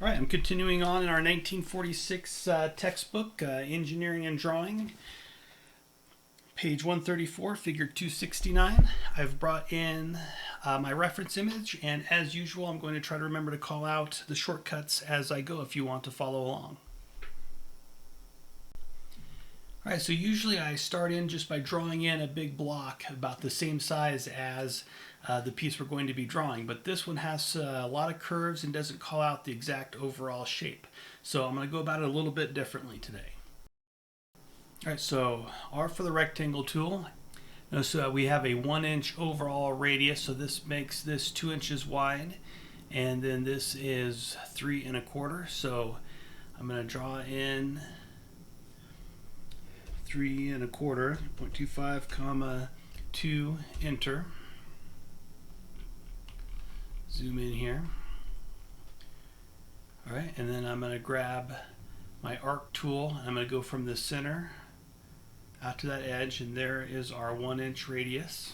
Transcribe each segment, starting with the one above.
All right, I'm continuing on in our 1946 textbook, Engineering and Drawing, page 134, figure 269. I've brought in my reference image, and as usual, I'm going to try to remember to call out the shortcuts as I go if you want to follow along. All right, so usually I start in just by drawing in a big block about the same size as the piece we're going to be drawing, but this one has a lot of curves and doesn't call out the exact overall shape. So I'm going to go about it a little bit differently today. All right, so R for the rectangle tool. Notice we have a 1-inch overall radius, so this makes this 2 inches wide, and then this is 3 1/4. So I'm going to draw in 3 1/4, 0.25 comma 2, enter. Zoom in here. All right, and then I'm going to grab my arc tool. I'm going to go from the center out to that edge, and there is our 1-inch radius.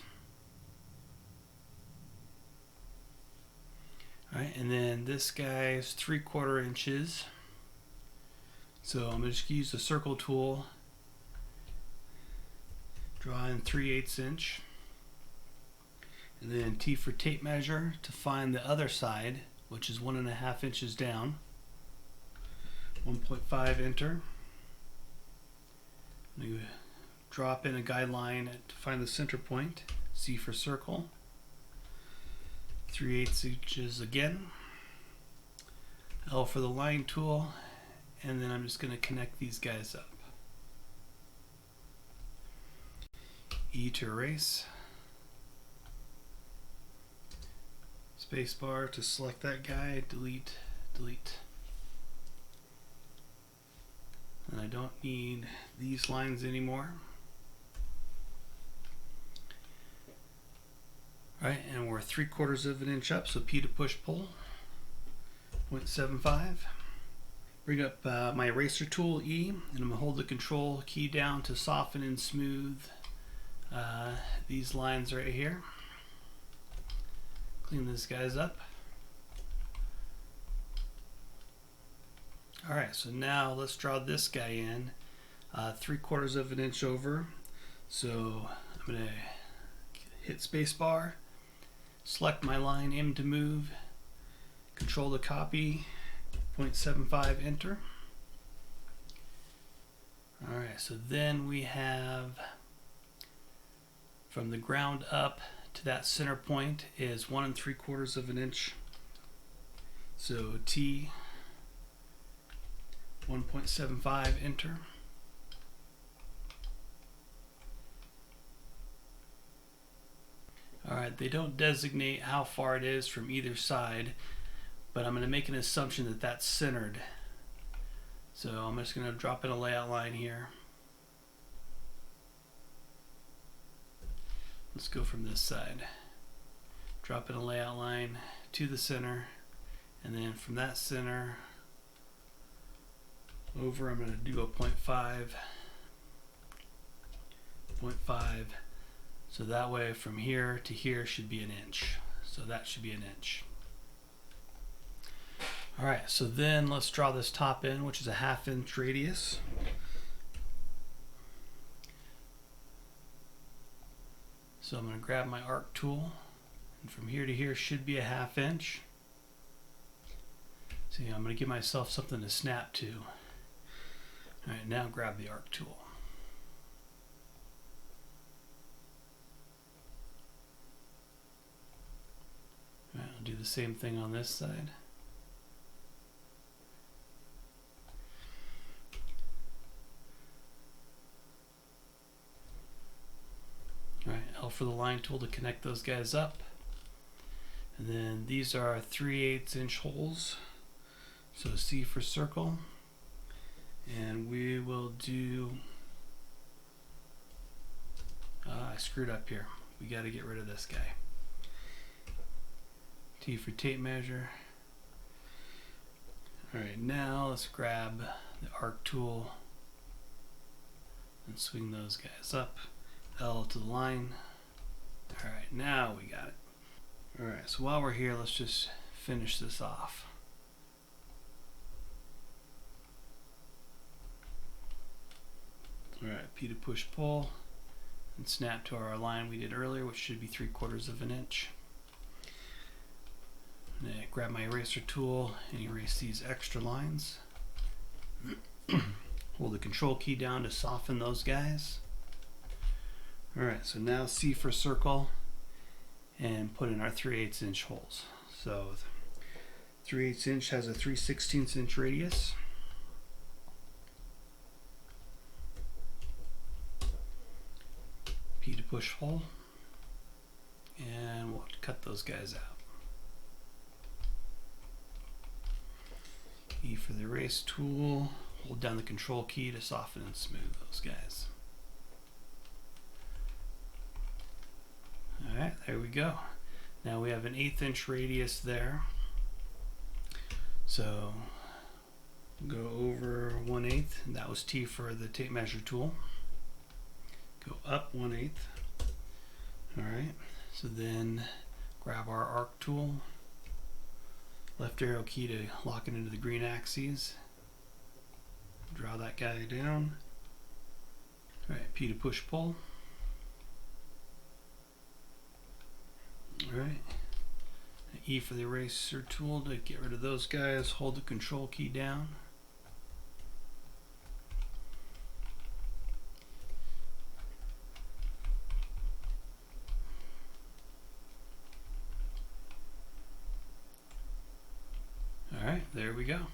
All right, and then this guy is 3/4 inches. So I'm going to just use the circle tool, draw in 3/8 inch. And then T for tape measure to find the other side, which is 1.5 inches down. 1.5, enter. You drop in a guideline to find the center point. C for circle. 3/8 inches again. L for the line tool, and then I'm just going to connect these guys up. E to erase. Spacebar to select that guy, delete, delete. And I don't need these lines anymore. All right, and we're 3/4 inch up, so P to push pull, 0.75. Bring up my eraser tool, E, and I'm gonna hold the control key down to soften and smooth these lines right here. Clean these guys up. All right, so now let's draw this guy in 3/4 inch over. So I'm gonna hit spacebar, select my line, M to move, control to copy, 0.75, enter. All right, so then we have from the ground up to that center point is 1 3/4 inch. So T, 1.75, enter. All right, they don't designate how far it is from either side, but I'm going to make an assumption that that's centered. So I'm just going to drop in a layout line here. Let's go from this side. Drop in a layout line to the center, and then from that center over, I'm going to do a 0.5, 0.5. So that way from here to here should be 1 inch. So that should be 1 inch. All right, so then let's draw this top end, which is a 1/2 inch radius. So I'm going to grab my arc tool, and from here to here should be a 1/2 inch. So I'm going to give myself something to snap to. All right, now grab the arc tool. All right, I'll do the same thing on this side. Alright, L for the line tool to connect those guys up. And then these are 3/8 inch holes. So C for circle. And we will do... I screwed up here. We got to get rid of this guy. T for tape measure. Alright, now let's grab the arc tool and swing those guys up. L to the line. All right, now we got it. All right, so while we're here, let's just finish this off. Alright, P to push pull and snap to our line we did earlier, which should be 3/4 of an inch. And then grab my eraser tool and erase these extra lines. Hold the control key down to soften those guys. Alright, so now C for circle and put in our 3/8 inch holes. So 3/8 inch has a 3/16 inch radius. P to push hole, and we'll cut those guys out. E for the erase tool, hold down the control key to soften and smooth those guys. Alright, there we go. Now we have an 1/8 inch radius there. So go over 1/8, and that was T for the tape measure tool. Go up 1/8. Alright, so then grab our arc tool, left arrow key to lock it into the green axes. Draw that guy down. Alright, P to push pull. Alright, E for the eraser tool to get rid of those guys. Hold the control key down. Alright, there we go.